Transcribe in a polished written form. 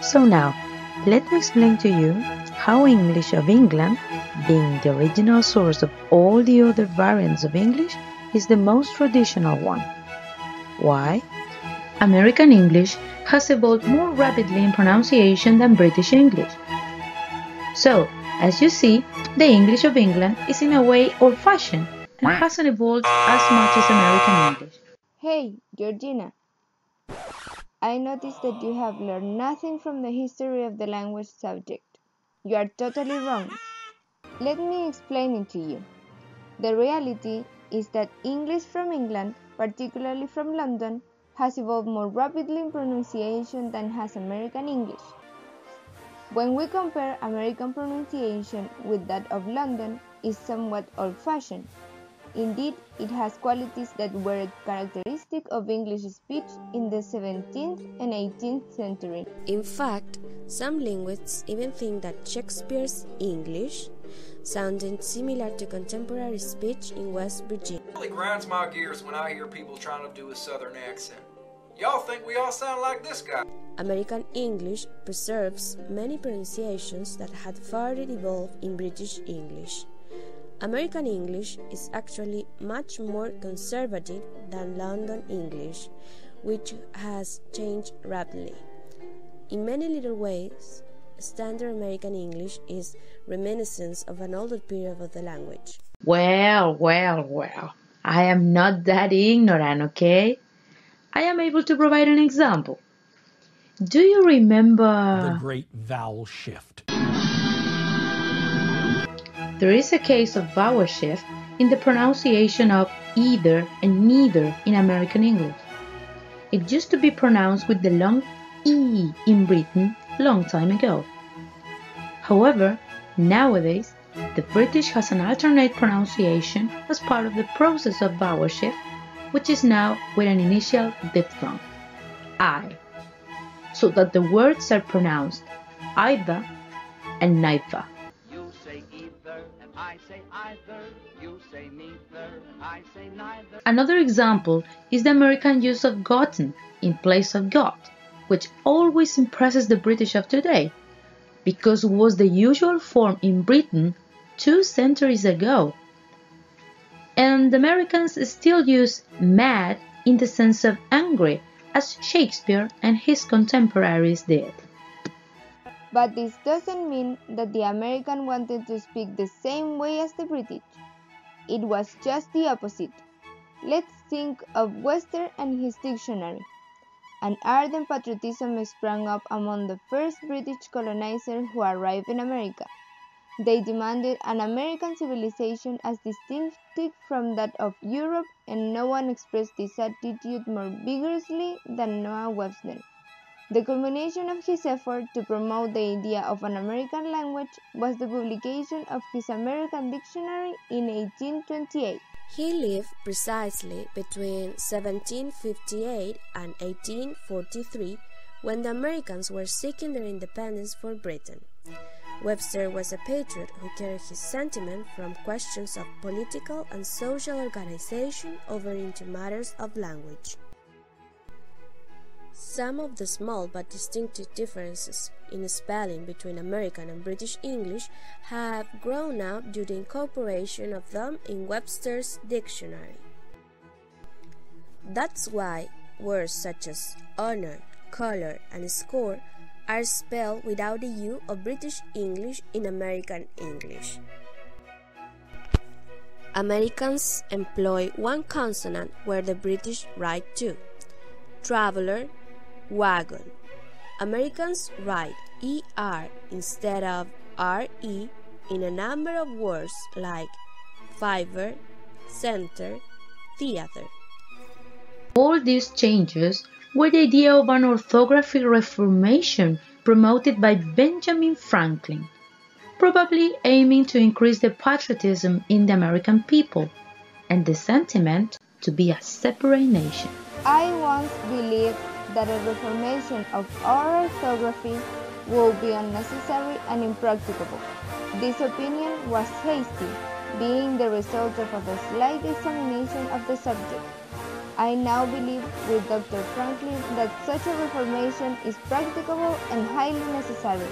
So now, let me explain to you how English of England, being the original source of all the other variants of English, is the most traditional one. Why? American English has evolved more rapidly in pronunciation than British English. So, as you see, the English of England is in a way old-fashioned and hasn't evolved as much as American English. Hey, Georgina, I noticed that you have learned nothing from the history of the language subject. You are totally wrong. Let me explain it to you. The reality is that English from England, particularly from London, has evolved more rapidly in pronunciation than has American English. When we compare American pronunciation with that of London, it's somewhat old-fashioned. Indeed, it has qualities that were characteristic of English speech in the 17th and 18th century. In fact, some linguists even think that Shakespeare's English sounded similar to contemporary speech in West Virginia. It really grinds my gears when I hear people trying to do a southern accent. Y'all think we all sound like this guy? American English preserves many pronunciations that had further evolved in British English. American English is actually much more conservative than London English, which has changed rapidly. In many little ways, standard American English is reminiscence of an older period of the language. Well, I am not that ignorant, okay? I am able to provide an example. Do you remember the great vowel shift? There is a case of vowel shift in the pronunciation of either and neither in American English. It used to be pronounced with the long E in Britain long time ago. However, nowadays, the British has an alternate pronunciation as part of the process of vowel shift, which is now with an initial diphthong, I, so that the words are pronounced either and neither. I say either, you say neither, I say neither. Another example is the American use of gotten in place of got, which always impresses the British of today, because it was the usual form in Britain 2 centuries ago. And Americans still use mad in the sense of angry, as Shakespeare and his contemporaries did. But this doesn't mean that the American wanted to speak the same way as the British. It was just the opposite. Let's think of Webster and his dictionary. An ardent patriotism sprang up among the first British colonizers who arrived in America. They demanded an American civilization as distinctive from that of Europe, and no one expressed this attitude more vigorously than Noah Webster. The culmination of his effort to promote the idea of an American language was the publication of his American Dictionary in 1828. He lived precisely between 1758 and 1843, when the Americans were seeking their independence for Britain. Webster was a patriot who carried his sentiment from questions of political and social organization over into matters of language. Some of the small but distinctive differences in spelling between American and British English have grown out due to the incorporation of them in Webster's dictionary. That's why words such as honor, color, and score are spelled without the U of British English in American English. Americans employ one consonant where the British write two. Traveler, wagon. Americans write ER instead of RE in a number of words like fiver, center, theater. All these changes were the idea of an orthographic reformation promoted by Benjamin Franklin, probably aiming to increase the patriotism in the American people and the sentiment to be a separate nation. I once believed that a reformation of our orthography would be unnecessary and impracticable. This opinion was hasty, being the result of a slight examination of the subject. I now believe with Dr. Franklin that such a reformation is practicable and highly necessary.